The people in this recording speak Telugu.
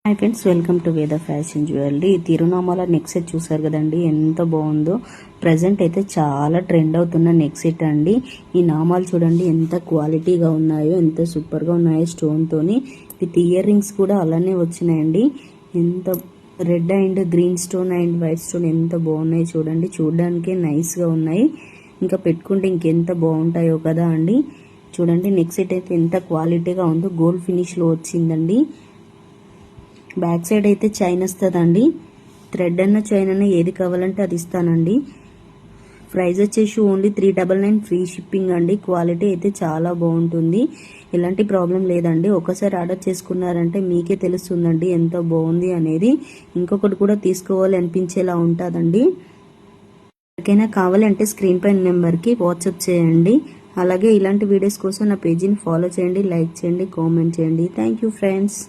హాయ్ ఫ్రెండ్స్, వెల్కమ్ టు వేద ఫ్యాషన్ జ్యువెలరీ. తిరునామాల నెక్ సెట్ చూసారు కదండి, ఎంత బాగుందో. ప్రజెంట్ అయితే చాలా ట్రెండ్ అవుతున్న నెక్ సెట్ అండి. ఈ నామాలు చూడండి ఎంత క్వాలిటీగా ఉన్నాయో, ఎంత సూపర్గా ఉన్నాయో స్టోన్ తోని. విత్ ఇయర్ రింగ్స్ కూడా అలానే వచ్చినాయండి. ఎంత red and green stone and white stone ఎంత బాగున్నాయి చూడండి. చూడడానికే నైస్గా ఉన్నాయి, ఇంకా పెట్టుకుంటే ఇంకెంత బాగుంటాయో కదా అండి. చూడండి నెక్ సెట్ అయితే ఎంత క్వాలిటీగా ఉందో, గోల్డ్ ఫినిష్లో వచ్చిందండి. బ్యాక్ సైడ్ అయితే చైన్ వస్తుందండి. థ్రెడ్ అన్న చైన్ అన్న ఏది కావాలంటే అది ఇస్తానండి. ప్రైస్ వచ్చేసి ఓన్లీ 399 ఫ్రీ షిప్పింగ్ అండి. క్వాలిటీ అయితే చాలా బాగుంటుంది, ఎలాంటి ప్రాబ్లం లేదండి. ఒకసారి ఆర్డర్ చేసుకున్నారంటే మీకే తెలుస్తుందండి ఎంత బాగుంది అనేది. ఇంకొకటి కూడా తీసుకోవాలి అనిపించేలా ఉంటుందండి. ఎవరికైనా కావాలంటే స్క్రీన్ పైన నెంబర్కి వాట్సాప్ చేయండి. అలాగే ఇలాంటి వీడియోస్ కోసం నా పేజీని ఫాలో చేయండి, లైక్ చేయండి, కామెంట్ చేయండి. Thank you friends.